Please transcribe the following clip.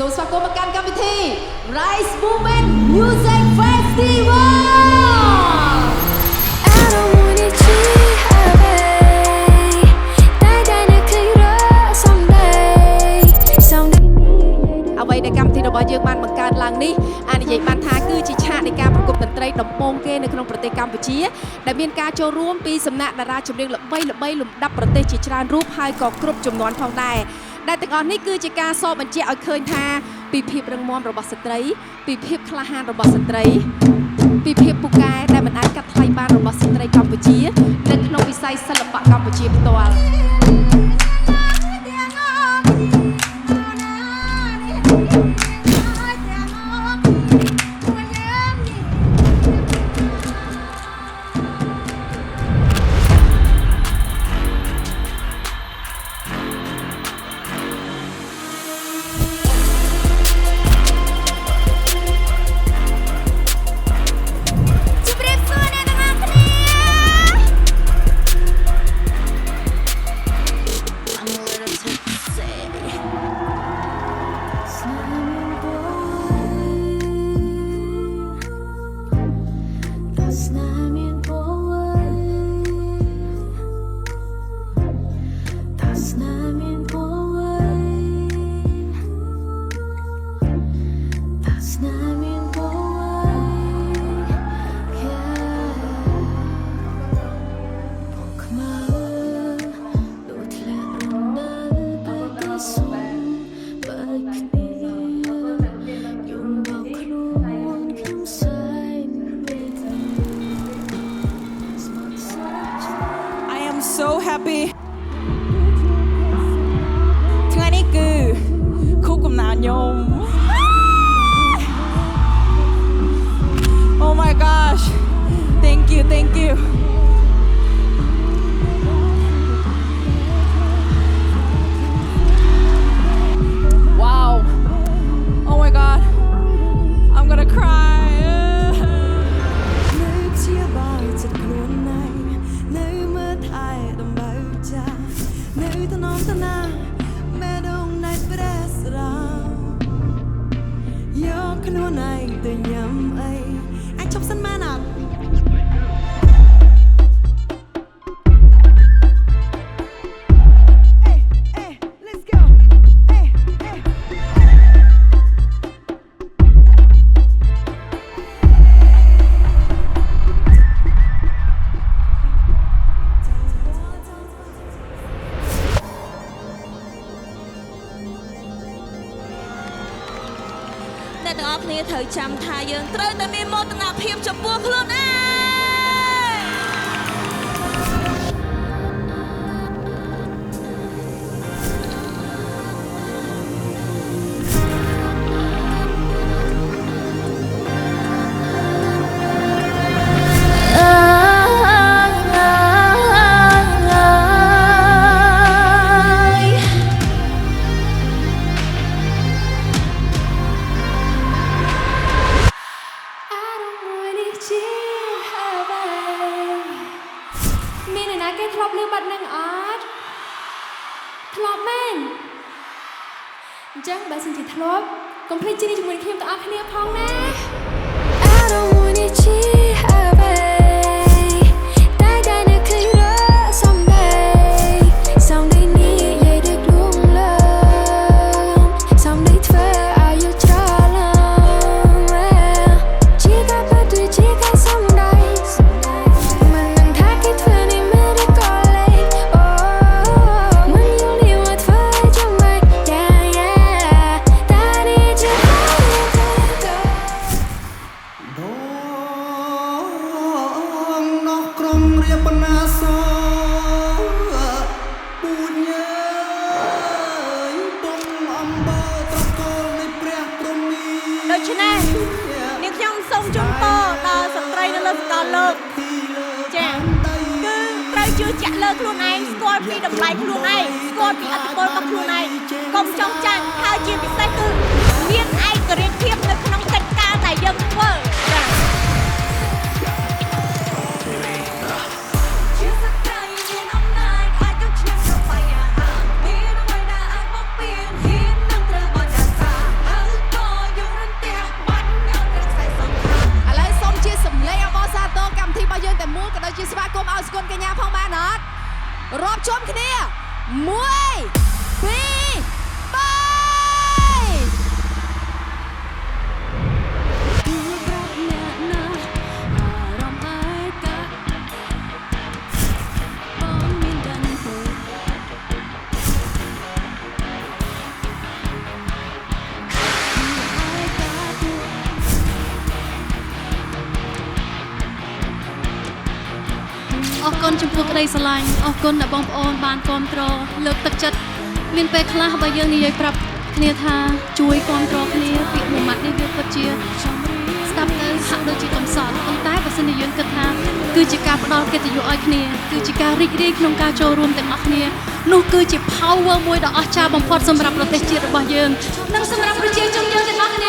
សូមស្វាគមន៍មកកាន់កម្មវិធី Rise Movement Music Festival អ្វីដែលកម្មវិធីរបស់យើងបានបង្កើតឡើងនេះអាចនិយាយបានថាគឺជាឆាកនៃការប្រគំតន្ត្រីដំបូងគេនៅក្នុងប្រទេសកម្ពុជាដែលមានការចូលរួមពីសំណាក់តារាចម្រៀងល្បីៗលំដាប់ប្រទេសជាច្រើនរូបហើយក៏គ្រប់ចំនួនផងដែរដែលទាំងអស់នេះគឺជាការសរបញ្ជាក់ឲ្យឃើញថាពីភាពរឹងមាំរបស់ស្ត្រីពីភាពក្លាហានរបស់ស្ត្រីពីភាពពូកែដែលមិនអាចកាត់ថ្លៃបានរបស់ស្ត្រីកម្ពុជានៅក្នុងវិស័យសិល្បៈកម្ពុជាផ្ទាល់So happy ថ្ងៃនេះគឺខួបកំណើតខ្ញុំ Oh my gosh thank you Wow Oh my god I'm gonna cryខ្លួនឯងទៅញ៉ាំអីអាចជប់សិនមែនអត់អ្នកទាំងអស់គ្នាត្រូវចាំថាយើងត្រូវតែមានមោទនភាពចំពោះខ្លួនឯងគេធ្លាប់លឺបាត់នឹងអត់ធ្លាប់មែនអញ្ចឹងបើសិនជាធ្លាប់កុំភ្លេចជិះជាមួយខ្ញុំទាំងអស់គ្នាផងណា I don't wanna cheat away តែនៅឃើញរសំដីសំដីនេះនិយាយដូចលួងលោមសំដីធ្វើឲ្យយល់ច្រឡំជាការបាត់ឬជាការសំដីមិនថាគេធ្វើនេះដូច្នេះនាងខ្ញុំសូមជូនពរដល់ស្ត្រីនៅលើសកលលោកចាគឺត្រូវជឿជាក់លើខ្លួនឯងស្គាល់ពីតម្លៃខ្លួនឯងស្គាល់ពីអត្ថប្រយោជន៍របស់ខ្លួនឯងកុំចង់ចាញ់ហើយជាពិសេសគឺមានឯករាជ្យភាពនៅក្នុងកិច្ចការដែលយើងធ្វើចា ក៏ដូចជាស្វាគមន៍ឲ្យស្គុនកញ្ញាផងបានអត់រាប់ជុំគ្នា1 2 3 អរគុណចំពោះក្តីស្រឡាញ់អរគុណដល់បងប្អូនបានគាំទ្រលើកទឹកចិត្តមានពេលខ្លះបើយើងនិយាយប្រាប់គ្នាថាជួយគាំទ្រគ្នាពាក្យមួយម៉ាត់នេះវាពិតជាស្ដាប់ទៅហាក់ដូចជាកំសត់ប៉ុន្តែបើសិនជាយើងគិតថាគឺជាការផ្ដល់កិត្តិយសឲ្យគ្នាគឺជាការរីករាយក្នុងការចូលរួមទាំងអស់គ្នានោះគឺជា power មួយដ៏អស្ចារ្យបំផុតសម្រាប់ប្រទេសជាតិរបស់យើងនិងសម្រាប់ប្រជាជនយើងទាំងអស់គ្នា